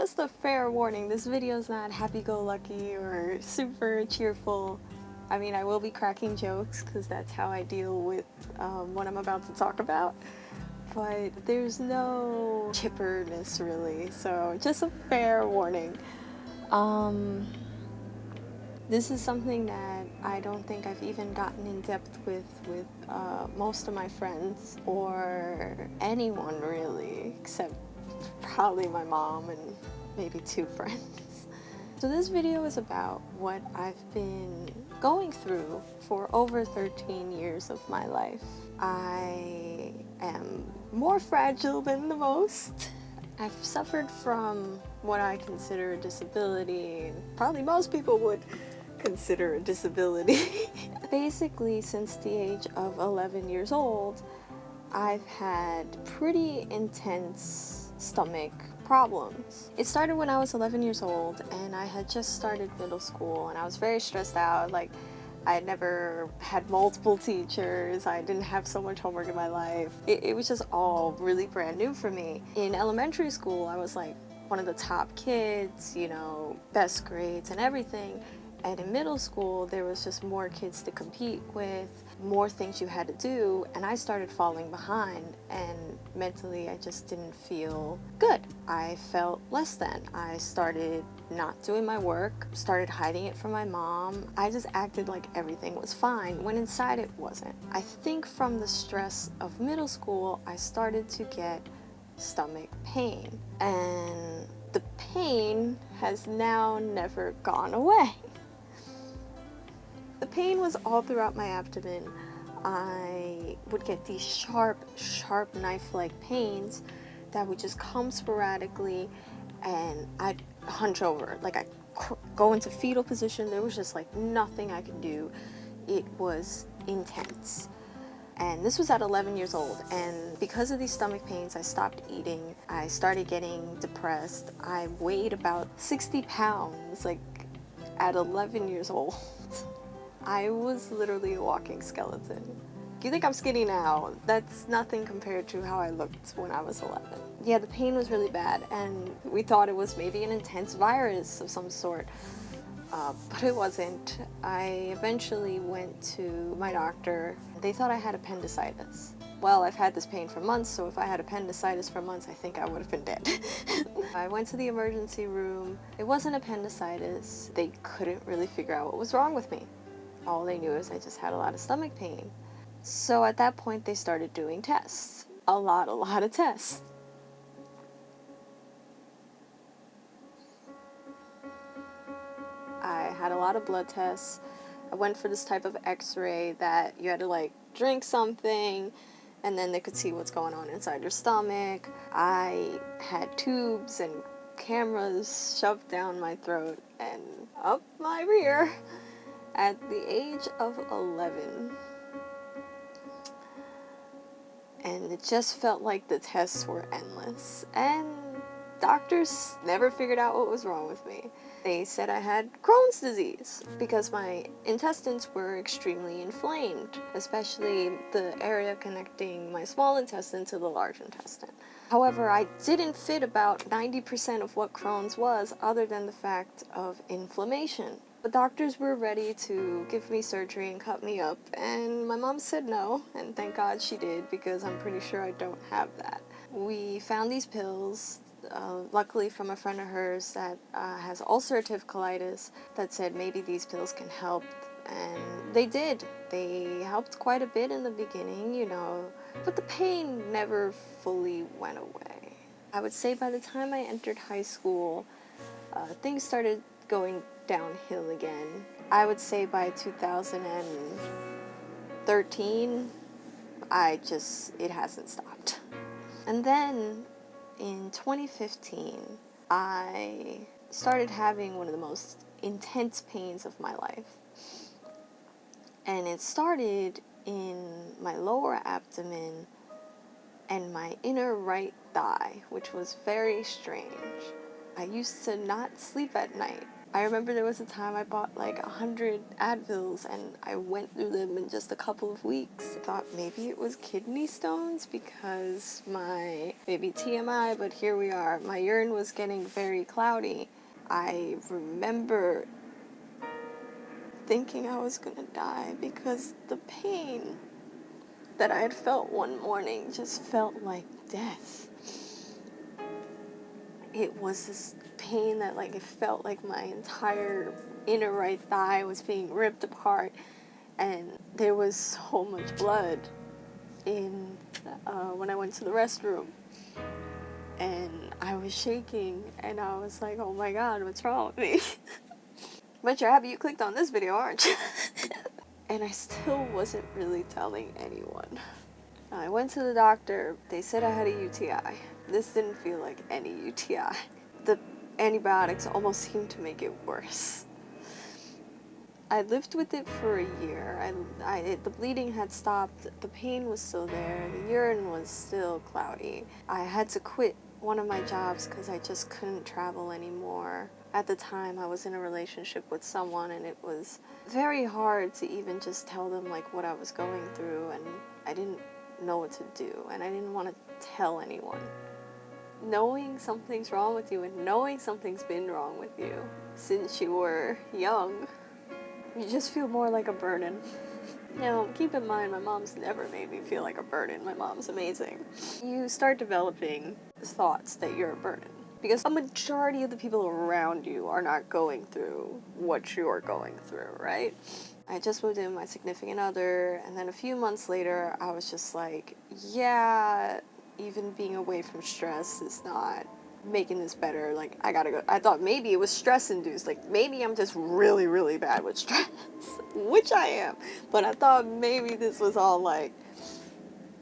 just a fair warning, this video is not happy-go-lucky or super cheerful. I mean, I will be cracking jokes because that's how I deal with what I'm about to talk about. But there's no chipperness really, so just a fair warning. This is something that I don't think I've even gotten in depth with most of my friends or anyone really, except probably my mom and maybe 2 friends. So this video is about what I've been going through for over 13 years of my life. I am more fragile than the most. I've suffered from what I consider a disability, and probably most people would consider a disability. Basically, since the age of 11 years old, I've had pretty intense stomach problems. It started when I was 11 years old and I had just started middle school and I was very stressed out. Like, I had never had multiple teachers, I didn't have so much homework in my life. It was just all really brand new for me. In elementary school, I was like one of the top kids, you know, best grades and everything. And in middle school, there was just more kids to compete with, more things you had to do, and I started falling behind, and mentally I just didn't feel good. I felt less than. I started not doing my work, started hiding it from my mom. I just acted like everything was fine, when inside it wasn't. I think from the stress of middle school, I started to get stomach pain, and the pain has now never gone away. The pain was all throughout my abdomen. I would get these sharp knife-like pains that would just come sporadically, and I'd hunch over. Like, I'd go into fetal position. There was just like nothing I could do. It was intense. And this was at 11 years old, and because of these stomach pains, I stopped eating. I started getting depressed. I weighed about 60 pounds, like, at 11 years old. I was literally a walking skeleton. You think I'm skinny now? That's nothing compared to how I looked when I was 11. Yeah, the pain was really bad, and we thought it was maybe an intense virus of some sort, but it wasn't. I eventually went to my doctor. They thought I had appendicitis. Well, I've had this pain for months, so if I had appendicitis for months, I think I would have been dead. I went to the emergency room. It wasn't appendicitis. They couldn't really figure out what was wrong with me. All they knew is I just had a lot of stomach pain. So at that point, they started doing tests. A lot of tests. I had a lot of blood tests. I went for this type of x-ray that you had to like drink something and then they could see what's going on inside your stomach. I had tubes and cameras shoved down my throat and up my rear. At the age of 11. And it just felt like the tests were endless. And doctors never figured out what was wrong with me. They said I had Crohn's disease because my intestines were extremely inflamed, especially the area connecting my small intestine to the large intestine. However, I didn't fit about 90% of what Crohn's was, other than the fact of inflammation. The doctors were ready to give me surgery and cut me up, and my mom said no, and thank God she did, because I'm pretty sure I don't have that. We found these pills, luckily from a friend of hers that has ulcerative colitis, that said maybe these pills can help, and they did. They helped quite a bit in the beginning, you know, but the pain never fully went away. I would say by the time I entered high school, things started going downhill again. I would say by 2013, it hasn't stopped. And then in 2015, I started having one of the most intense pains of my life. And it started in my lower abdomen and my inner right thigh, which was very strange. I used to not sleep at night I remember there was a time I bought like 100 Advils and I went through them in just a couple of weeks. I thought maybe it was kidney stones because maybe TMI, but here we are. My urine was getting very cloudy. I remember thinking I was gonna die because the pain that I had felt one morning just felt like death. It was this pain that like it felt like my entire inner right thigh was being ripped apart, and there was so much blood in when I went to the restroom, and I was shaking, and I was like, oh my god, what's wrong with me? But you're happy you clicked on this video, aren't you? And I still wasn't really telling anyone. I went to the doctor. They said I had a UTI. This didn't feel like any UTI. The antibiotics almost seemed to make it worse. I lived with it for a year. The bleeding had stopped. The pain was still there. The urine was still cloudy. I had to quit one of my jobs because I just couldn't travel anymore. At the time, I was in a relationship with someone, and it was very hard to even just tell them like what I was going through, and I didn't know what to do, and I didn't want to tell anyone. Knowing something's wrong with you and knowing something's been wrong with you since you were young, you just feel more like a burden. Now, keep in mind, my mom's never made me feel like a burden. My mom's amazing. You start developing thoughts that you're a burden, because a majority of the people around you are not going through what you're going through, right? I just moved in with my significant other, and then a few months later, I was just like, yeah, even being away from stress is not making this better. Like, I gotta go. I thought maybe it was stress-induced. Like, maybe I'm just really, really bad with stress, which I am. But I thought maybe this was all, like,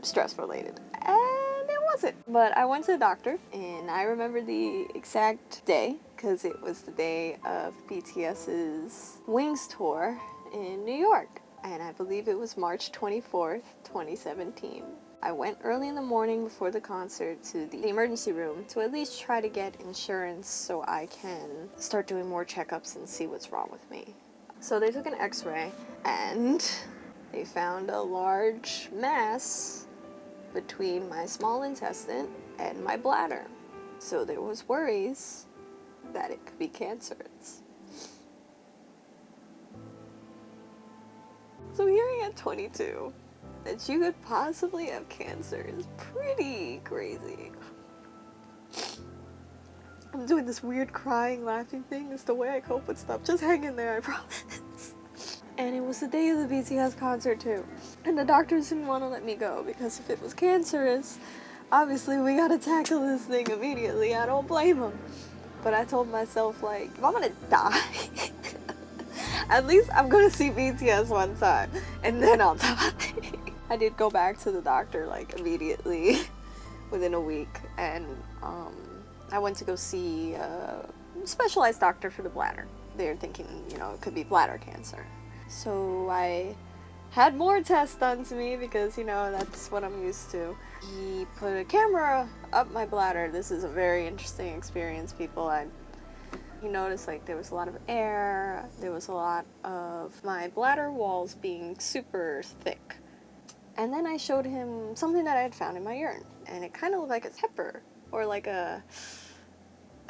stress-related. And it wasn't. But I went to the doctor, and I remember the exact day, because it was the day of BTS's Wings tour in New York, and I believe it was March 24th, 2017. I went early in the morning before the concert to the emergency room to at least try to get insurance so I can start doing more checkups and see what's wrong with me. So they took an x-ray, and they found a large mass between my small intestine and my bladder. So there was worries that it could be cancerous. So hearing at 22 that you could possibly have cancer is pretty crazy. I'm doing this weird crying, laughing thing. It's the way I cope with stuff. Just hang in there, I promise. And it was the day of the BTS concert too. And the doctors didn't want to let me go because if it was cancerous, obviously we gotta tackle this thing immediately. I don't blame them. But I told myself, like, if I'm gonna die, at least I'm gonna see BTS one time, and then I'll die. I did go back to the doctor, like, immediately, within a week, and I went to go see a specialized doctor for the bladder. They're thinking, you know, it could be bladder cancer. So I had more tests done to me because, you know, that's what I'm used to. He put a camera up my bladder. This is a very interesting experience, people. He noticed like there was a lot of air, there was a lot of my bladder walls being super thick. And then I showed him something that I had found in my urine, and it kind of looked like a pepper or like a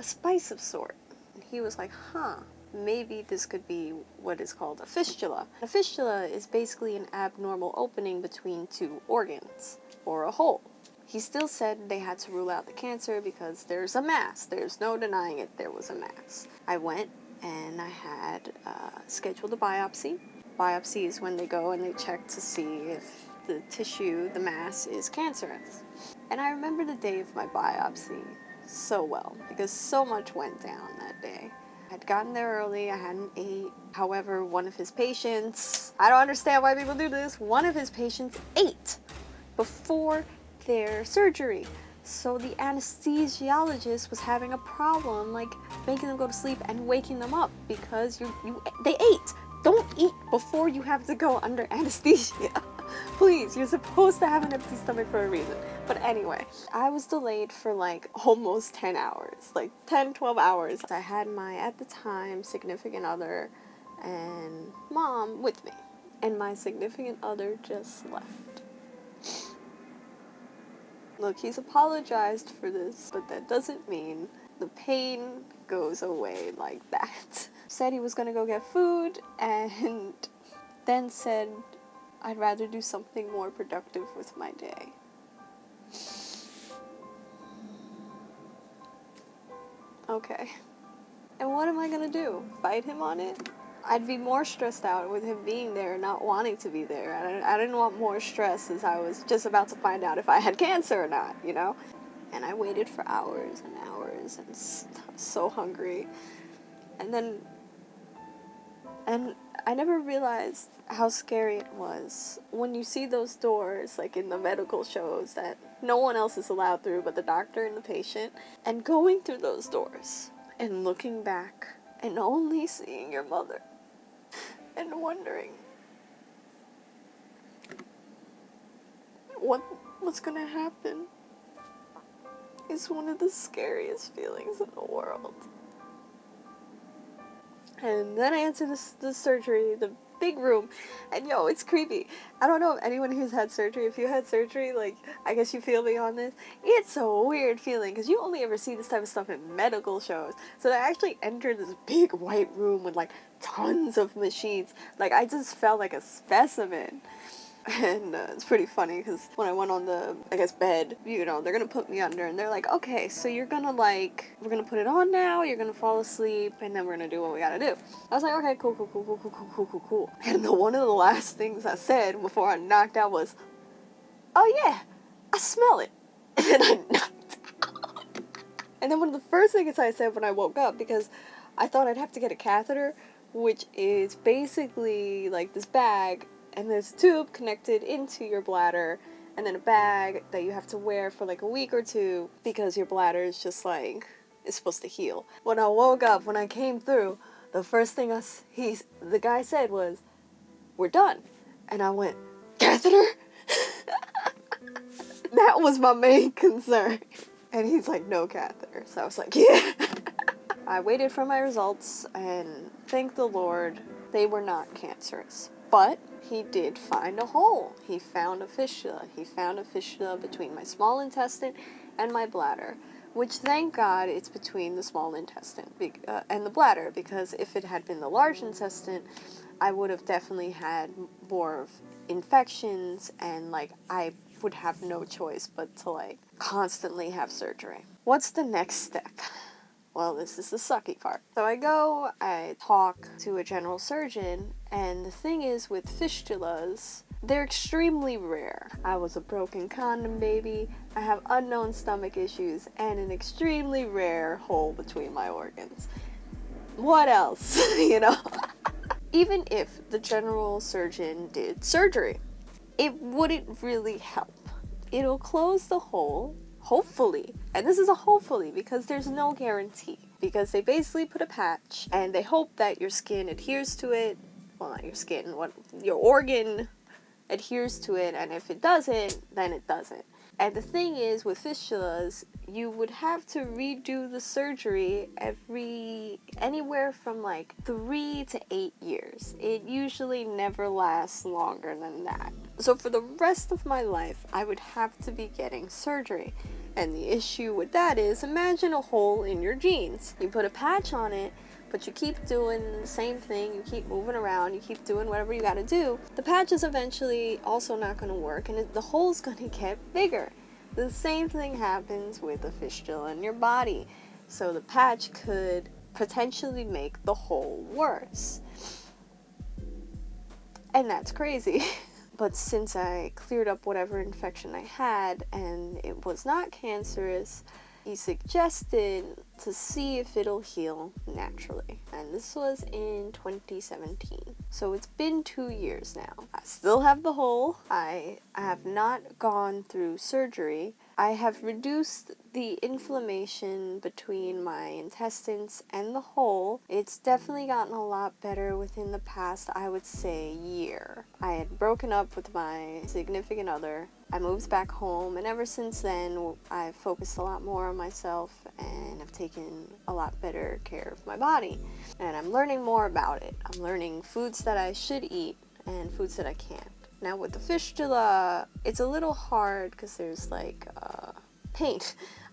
spice of sort. And he was like, huh, maybe this could be what is called a fistula. A fistula is basically an abnormal opening between two organs, or a hole. He still said they had to rule out the cancer because there's a mass. There's no denying it, there was a mass. I went and I had scheduled a biopsy. Biopsy is when they go and they check to see if the tissue, the mass, is cancerous. And I remember the day of my biopsy so well because so much went down that day. I'd gotten there early, I hadn't ate. However, one of his patients, I don't understand why people do this, one of his patients ate before their surgery. So the anesthesiologist was having a problem, like, making them go to sleep and waking them up because they ate. Don't eat before you have to go under anesthesia. Please, you're supposed to have an empty stomach for a reason. But anyway, I was delayed for like almost 10 hours, like 10, 12 hours. I had my, at the time, significant other and mom with me. And my significant other just left. Look, he's apologized for this, but that doesn't mean the pain goes away like that. Said he was gonna go get food, and then said I'd rather do something more productive with my day. Okay. And what am I gonna do? Fight him on it? I'd be more stressed out with him being there and not wanting to be there. I didn't want more stress as I was just about to find out if I had cancer or not, you know? And I waited for hours and hours and so hungry. And I never realized how scary it was when you see those doors, like in the medical shows, that no one else is allowed through but the doctor and the patient, and going through those doors and looking back and only seeing your mother and wondering what's gonna happen is one of the scariest feelings in the world. And then I enter the surgery, the big room, and yo, it's creepy. I don't know if anyone who's had surgery, if you had surgery, like, I guess you feel me on this. It's a weird feeling, because you only ever see this type of stuff in medical shows. So I actually entered this big white room with, like, tons of machines. Like, I just felt like a specimen. And it's pretty funny because when I went on the, I guess, bed, you know, they're going to put me under and they're like, okay, so you're going to like, we're going to put it on now, you're going to fall asleep, and then we're going to do what we got to do. I was like, okay, cool. And one of the last things I said before I knocked out was, oh yeah, I smell it. And then I knocked out. And then one of the first things I said when I woke up, because I thought I'd have to get a catheter, which is basically like this bag, and there's a tube connected into your bladder, and then a bag that you have to wear for like a week or two because your bladder is just like, it's supposed to heal. When I woke up, when I came through, the first thing the guy said was, we're done. And I went, catheter? That was my main concern. And he's like, no catheter. So I was like, yeah. I waited for my results, and thank the Lord, they were not cancerous. But he did find a hole. He found a fistula. He found a fistula between my small intestine and my bladder, which, thank God, it's between the small intestine and the bladder, because if it had been the large intestine, I would have definitely had more of infections, and like I would have no choice but to like constantly have surgery. What's the next step? Well, this is the sucky part. So I talk to a general surgeon, and the thing is with fistulas, they're extremely rare. I was a broken condom baby, I have unknown stomach issues, and an extremely rare hole between my organs. What else, you know? Even if the general surgeon did surgery, it wouldn't really help. It'll close the hole, hopefully, and this is a hopefully because there's no guarantee, because they basically put a patch and they hope that your skin adheres to it. Well, not your skin, your organ adheres to it, and if it doesn't, then it doesn't. And the thing is, with fistulas, you would have to redo the surgery anywhere from like 3 to 8 years. It usually never lasts longer than that. So for the rest of my life, I would have to be getting surgery. And the issue with that is, imagine a hole in your jeans. You put a patch on it, but you keep doing the same thing, you keep moving around, you keep doing whatever you gotta do. The patch is eventually also not gonna work, and the hole's gonna get bigger. The same thing happens with a fistula in your body. So the patch could potentially make the hole worse. And that's crazy. But since I cleared up whatever infection I had and it was not cancerous, he suggested to see if it'll heal naturally. And this was in 2017. So it's been 2 years now. I still have the hole. I have not gone through surgery. I have reduced the inflammation between my intestines and the hole, it's definitely gotten a lot better within the past, I would say, year. I had broken up with my significant other. I moved back home, and ever since then, I've focused a lot more on myself and have taken a lot better care of my body. And I'm learning more about it. I'm learning foods that I should eat and foods that I can't. Now with the fistula, it's a little hard because there's like pain,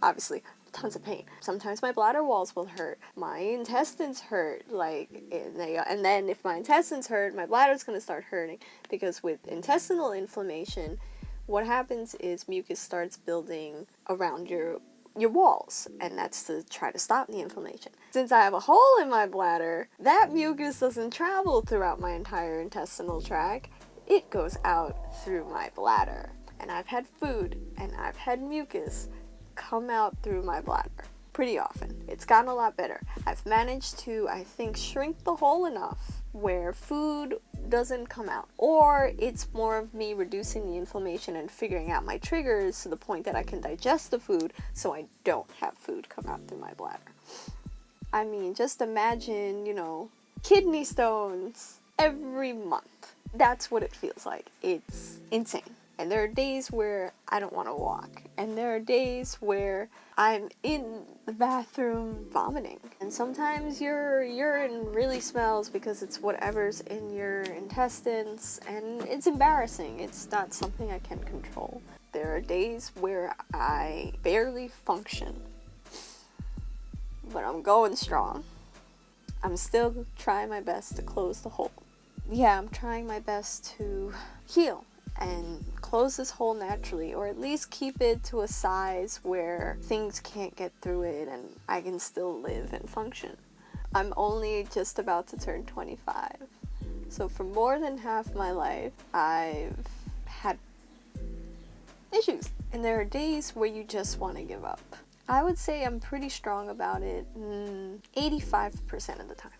obviously, tons of pain. Sometimes my bladder walls will hurt, my intestines hurt, and then if my intestines hurt, my bladder's going to start hurting, because with intestinal inflammation, what happens is mucus starts building around your walls, and that's to try to stop the inflammation. Since I have a hole in my bladder, that mucus doesn't travel throughout my entire intestinal tract. It goes out through my bladder. And I've had food and I've had mucus come out through my bladder pretty often. It's gotten a lot better. I've managed to, I think, shrink the hole enough where food doesn't come out. Or it's more of me reducing the inflammation and figuring out my triggers to the point that I can digest the food so I don't have food come out through my bladder. I mean, just imagine, kidney stones every month. That's what it feels like. It's insane. And there are days where I don't want to walk. And there are days where I'm in the bathroom vomiting. And sometimes your urine really smells because it's whatever's in your intestines. And it's embarrassing. It's not something I can control. There are days where I barely function. But I'm going strong. I'm still trying my best to close the hole. Yeah, I'm trying my best to heal and close this hole naturally, or at least keep it to a size where things can't get through it and I can still live and function. I'm only just about to turn 25. So for more than half my life, I've had issues. And there are days where you just want to give up. I would say I'm pretty strong about it 85% of the time.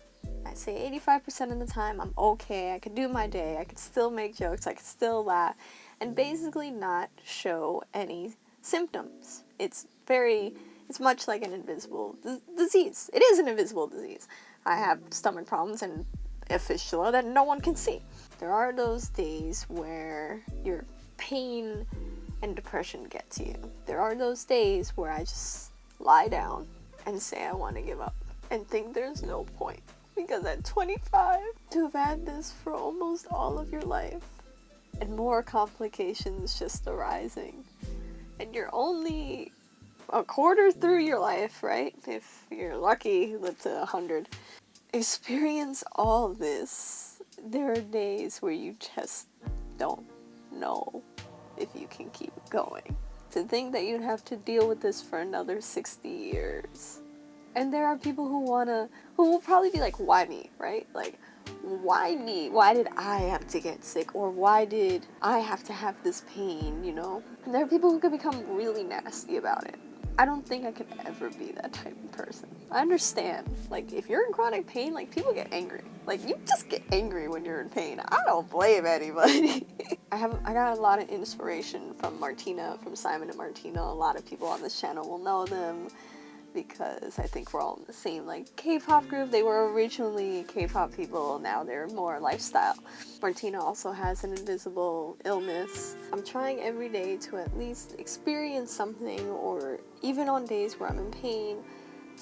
I say 85% of the time I'm okay, I can do my day, I can still make jokes, I can still laugh, and basically not show any symptoms. It's much like an invisible disease. It is an invisible disease. I have stomach problems and a fistula that no one can see. There are those days where your pain and depression get to you. There are those days where I just lie down and say I want to give up and think there's no point. Because at 25, to have had this for almost all of your life, and more complications just arising, and you're only a quarter through your life, right? If you're lucky, live to 100. Experience all this. There are days where you just don't know if you can keep going. To think that you'd have to deal with this for another 60 years. And there are people who will probably be like, why me, right? Like, why me? Why did I have to get sick? Or why did I have to have this pain, And there are people who could become really nasty about it. I don't think I could ever be that type of person. I understand. Like, if you're in chronic pain, like, people get angry. Like, you just get angry when you're in pain. I don't blame anybody. I got a lot of inspiration from Martina, from Simon and Martina. A lot of people on this channel will know them, because I think we're all in the same K-pop group. They were originally K-pop people, now they're more lifestyle. Martina also has an invisible illness. I'm trying every day to at least experience something, or even on days where I'm in pain,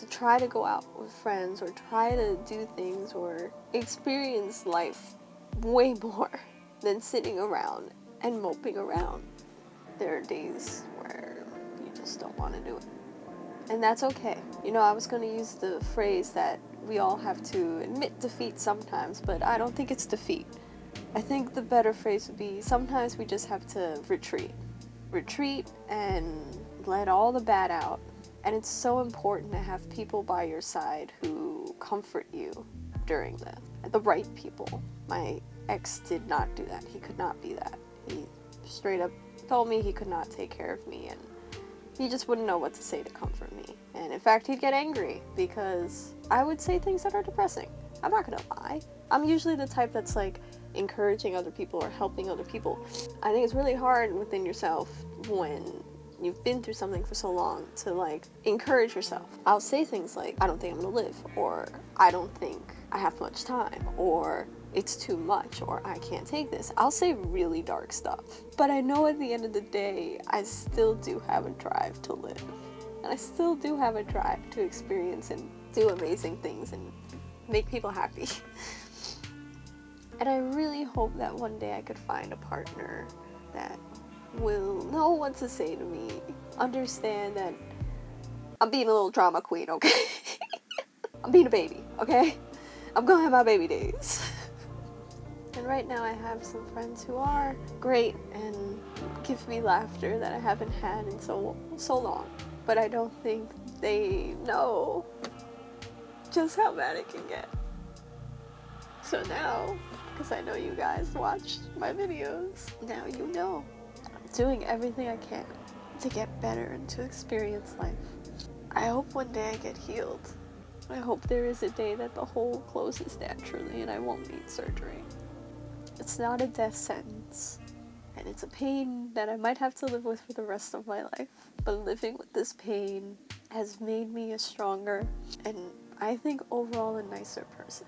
to try to go out with friends or try to do things or experience life way more than sitting around and moping around. There are days where you just don't want to do it. And that's okay. I was going to use the phrase that we all have to admit defeat sometimes, but I don't think it's defeat. I think the better phrase would be sometimes we just have to retreat. Retreat and let all the bad out. And it's so important to have people by your side who comfort you during the right people. My ex did not do that. He could not be that. He straight up told me he could not take care of me, and he just wouldn't know what to say to comfort me. And in fact, he'd get angry because I would say things that are depressing. I'm not gonna lie. I'm usually the type that's encouraging other people or helping other people. I think it's really hard within yourself when you've been through something for so long to like encourage yourself. I'll say things like, I don't think I'm gonna live, or I don't think I have much time, or it's too much, or I can't take this. I'll say really dark stuff. But I know at the end of the day, I still do have a drive to live. And I still do have a drive to experience and do amazing things and make people happy. And I really hope that one day I could find a partner that will know what to say to me, understand that I'm being a little drama queen, okay? I'm being a baby, okay? I'm gonna have my baby days. And right now I have some friends who are great and give me laughter that I haven't had in so long. But I don't think they know just how bad it can get. So now, because I know you guys watch my videos, now you know. I'm doing everything I can to get better and to experience life. I hope one day I get healed. I hope there is a day that the hole closes naturally and I won't need surgery. It's not a death sentence, and it's a pain that I might have to live with for the rest of my life. But living with this pain has made me a stronger and I think overall a nicer person.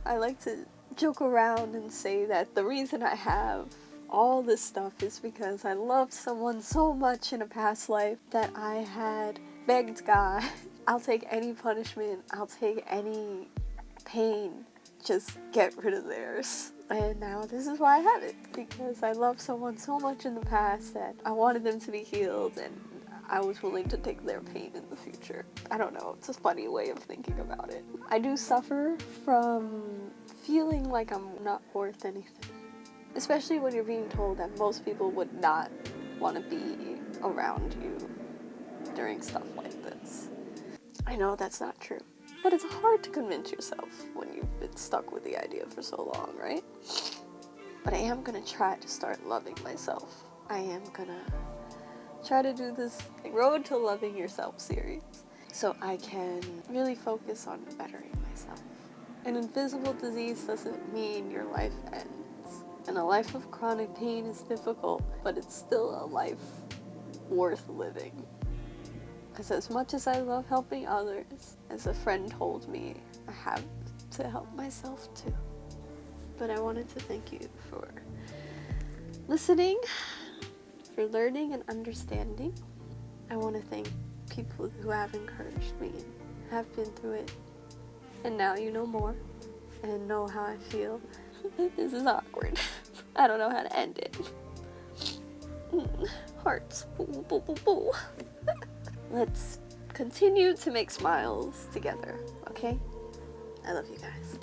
I like to joke around and say that the reason I have all this stuff is because I loved someone so much in a past life that I had begged God, I'll take any punishment, I'll take any pain, just get rid of theirs. And now this is why I have it, because I loved someone so much in the past that I wanted them to be healed and I was willing to take their pain in the future. I don't know, it's a funny way of thinking about it. I do suffer from feeling like I'm not worth anything. Especially when you're being told that most people would not want to be around you during stuff like this. I know that's not true. But it's hard to convince yourself when you've been stuck with the idea for so long, right? But I am gonna try to start loving myself. I am gonna try to do this Road to Loving Yourself series so I can really focus on bettering myself. An invisible disease doesn't mean your life ends. And a life of chronic pain is difficult, but it's still a life worth living. Because as much as I love helping others, as a friend told me, I have to help myself too. But I wanted to thank you for listening, for learning and understanding. I want to thank people who have encouraged me and have been through it. And now you know more and know how I feel. This is awkward. I don't know how to end it. Hearts. Boo, boo, boo, boo. Let's continue to make smiles together, okay? I love you guys.